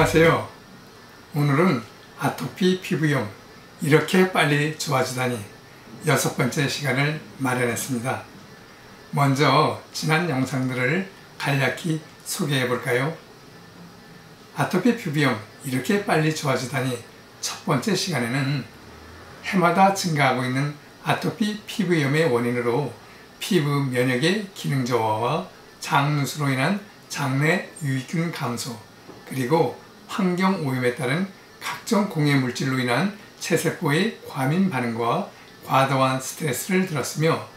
안녕하세요. 오늘은 아토피 피부염 이렇게 빨리 좋아지다니 6번째 시간을 마련했습니다. 먼저 지난 영상들을 간략히 소개해 볼까요? 아토피 피부염 이렇게 빨리 좋아지다니 첫 번째 시간에는 해마다 증가하고 있는 아토피 피부염의 원인으로 피부 면역의 기능 저하와 장누수로 인한 장내 유익균 감소, 그리고 환경 오염에 따른 각종 공해 물질로 인한 체세포의 과민 반응과 과도한 스트레스를 들었으며,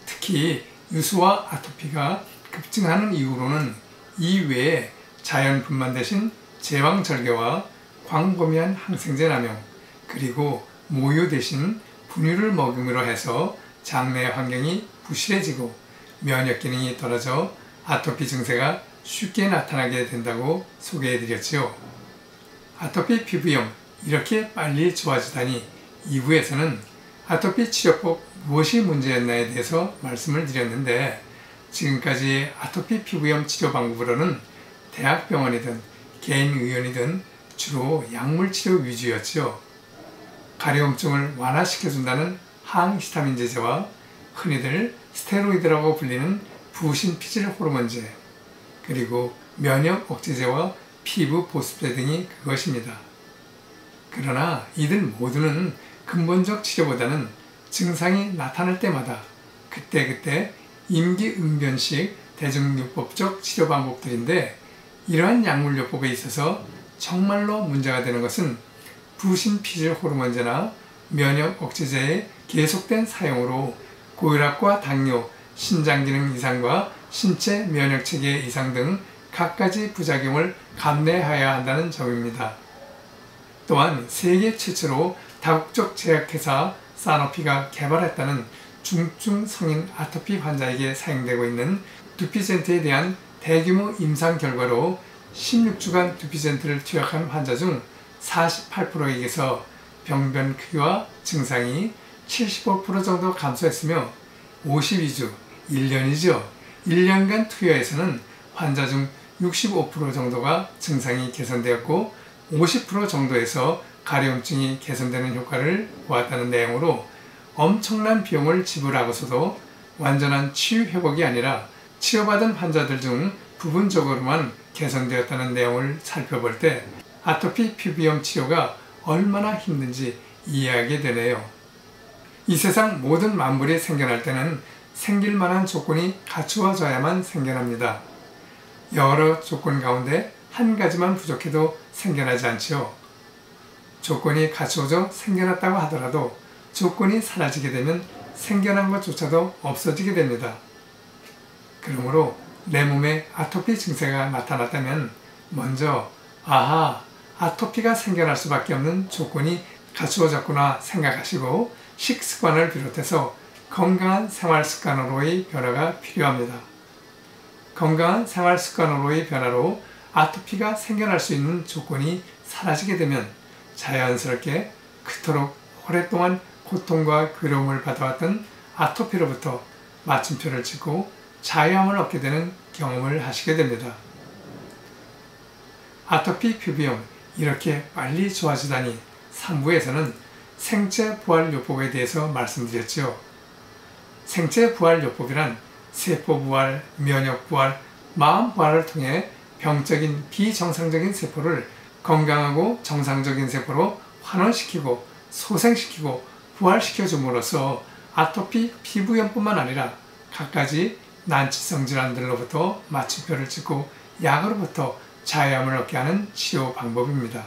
특히 유수와 아토피가 급증하는 이후로는 이외에 자연 분만 대신 제왕 절개와 광범위한 항생제 남용, 그리고 모유 대신 분유를 먹음으로 해서 장내 환경이 부실해지고 면역 기능이 떨어져 아토피 증세가 쉽게 나타나게 된다고 소개해드렸지요. 아토피 피부염 이렇게 빨리 좋아지다니 2부에서는 아토피 치료법 무엇이 문제였나에 대해서 말씀을 드렸는데, 지금까지 아토피 피부염 치료 방법으로는 대학병원이든 개인의원이든 주로 약물치료 위주였죠. 가려움증을 완화시켜준다는 항히스타민 제제와 흔히들 스테로이드라고 불리는 부신피질 호르몬제, 그리고 면역 억제제와 피부 보습제 등이 그것입니다. 그러나 이들 모두는 근본적 치료보다는 증상이 나타날 때마다 그때그때 임기응변식 대증요법적 치료 방법들인데, 이러한 약물요법에 있어서 정말로 문제가 되는 것은 부신피질 호르몬제나 면역 억제제의 계속된 사용으로 고혈압과 당뇨, 신장기능 이상과 신체 면역체계 이상 등 갖가지 부작용을 감내해야 한다는 점입니다. 또한 세계 최초로 다국적 제약회사 사노피가 개발했다는 중증 성인 아토피 환자에게 사용되고 있는 두피젠트에 대한 대규모 임상 결과로 16주간 두피젠트를 투약한 환자 중 48%에게서 병변 크기와 증상이 75% 정도 감소했으며, 52주, 1년이죠. 1년간 투여에서는 환자 중 65% 정도가 증상이 개선되었고 50% 정도에서 가려움증이 개선되는 효과를 보았다는 내용으로, 엄청난 비용을 지불하고서도 완전한 치유 회복이 아니라 치료받은 환자들 중 부분적으로만 개선되었다는 내용을 살펴볼 때 아토피 피부염 치료가 얼마나 힘든지 이해하게 되네요. 이 세상 모든 만물이 생겨날 때는 생길 만한 조건이 갖추어져야만 생겨납니다. 여러 조건 가운데 한 가지만 부족해도 생겨나지 않지요. 조건이 갖추어져 생겨났다고 하더라도 조건이 사라지게 되면 생겨난 것조차도 없어지게 됩니다. 그러므로 내 몸에 아토피 증세가 나타났다면 먼저 아하, 아토피가 생겨날 수밖에 없는 조건이 갖추어졌구나 생각하시고 식습관을 비롯해서 건강한 생활습관으로의 변화가 필요합니다. 건강한 생활습관으로의 변화로 아토피가 생겨날 수 있는 조건이 사라지게 되면 자연스럽게 그토록 오랫동안 고통과 괴로움을 받아왔던 아토피로부터 마침표를 찍고 자유함을 얻게 되는 경험을 하시게 됩니다. 아토피 피부염 이렇게 빨리 좋아지다니 3부에서는 생체부활요법에 대해서 말씀드렸죠. 생체부활요법이란 세포부활, 면역부활, 마음부활을 통해 병적인 비정상적인 세포를 건강하고 정상적인 세포로 환원시키고 소생시키고 부활시켜 줌으로써 아토피 피부염뿐만 아니라 갖가지 난치성 질환들로부터 마침표를 찍고 약으로부터 자유함을 얻게 하는 치료 방법입니다.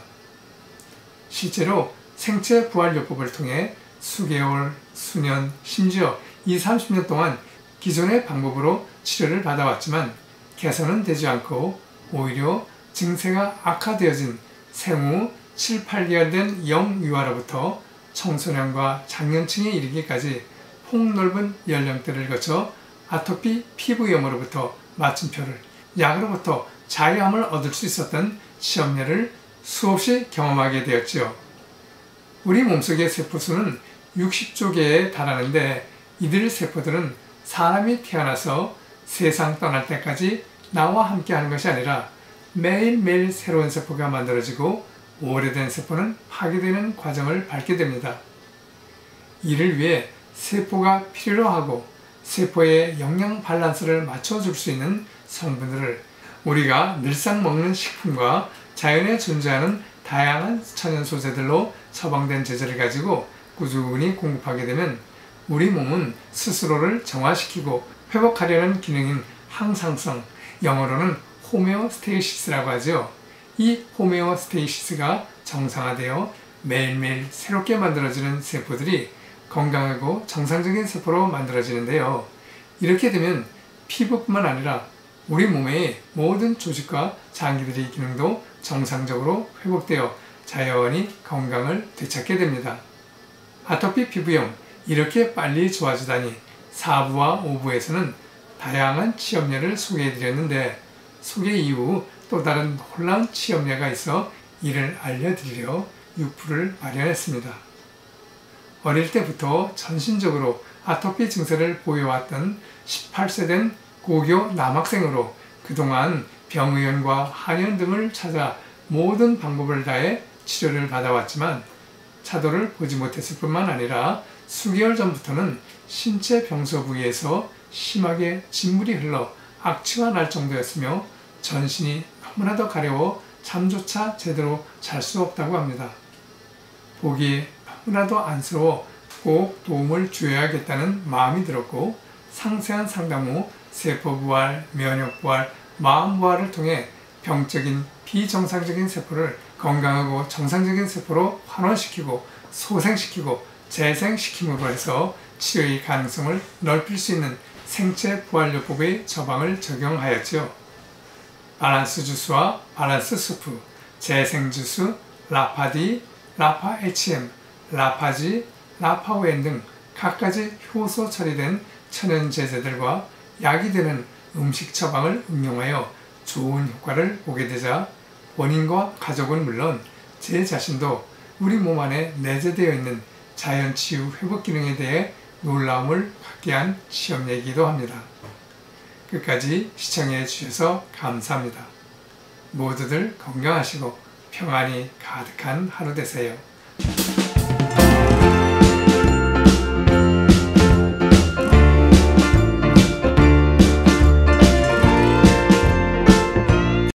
실제로 생체부활요법을 통해 수개월, 수년, 심지어 20-30년 동안 기존의 방법으로 치료를 받아왔지만 개선은 되지 않고 오히려 증세가 악화되어진 생후 7-8개월 된 영유아로부터 청소년과 장년층에 이르기까지 폭넓은 연령대를 거쳐 아토피 피부염으로부터 마침표를, 약으로부터 자유함을 얻을 수 있었던 시험례를 수없이 경험하게 되었지요. 우리 몸속의 세포수는 60조 개에 달하는데, 이들 세포들은 사람이 태어나서 세상 떠날 때까지 나와 함께 하는 것이 아니라 매일매일 새로운 세포가 만들어지고 오래된 세포는 파괴되는 과정을 밟게 됩니다. 이를 위해 세포가 필요로 하고 세포의 영양 밸런스를 맞춰줄 수 있는 성분들을 우리가 늘상 먹는 식품과 자연에 존재하는 다양한 천연 소재들로 처방된 제재를 가지고 꾸준히 공급하게 되면 우리 몸은 스스로를 정화시키고 회복하려는 기능인 항상성, 영어로는 호메오스테이시스라고 하죠. 이 호메오스테이시스가 정상화되어 매일매일 새롭게 만들어지는 세포들이 건강하고 정상적인 세포로 만들어지는데요. 이렇게 되면 피부뿐만 아니라 우리 몸의 모든 조직과 장기들의 기능도 정상적으로 회복되어 자연히 건강을 되찾게 됩니다. 아토피 피부염 이렇게 빨리 좋아지다니 4부와 5부에서는 다양한 치료법을 소개해드렸는데 소개 이후 또 다른 놀라운 치료법가 있어 이를 알려드리려 6부를 마련했습니다. 어릴 때부터 전신적으로 아토피 증세를 보여왔던 18세 된 고교 남학생으로 그동안 병의원과 한의원 등을 찾아 모든 방법을 다해 치료를 받아왔지만 차도를 보지 못했을 뿐만 아니라 수개월 전부터는 신체 병소 부위에서 심하게 진물이 흘러 악취가 날 정도였으며 전신이 너무나도 가려워 잠조차 제대로 잘 수 없다고 합니다. 보기에 너무나도 안쓰러워 꼭 도움을 주어야겠다는 마음이 들었고 상세한 상담 후 세포 부활, 면역 부활, 마음 부활을 통해 병적인 비정상적인 세포를 건강하고 정상적인 세포로 환원시키고 소생시키고 재생시킴으로 해서 치료의 가능성을 넓힐 수 있는 생체 부활요법의 처방을 적용하였지요. 바란스 주스와 바란스 수프, 재생 주스, 라파디, 라파-HM, 라파지, 라파오엔 등 갖가지 효소 처리된 천연 제제들과 약이 되는 음식 처방을 응용하여 좋은 효과를 보게 되자 본인과 가족은 물론 제 자신도 우리 몸 안에 내재되어 있는 자연치유 회복 기능에 대해 놀라움을 갖게 한 시험이기도 합니다. 끝까지 시청해 주셔서 감사합니다. 모두들 건강하시고 평안이 가득한 하루 되세요.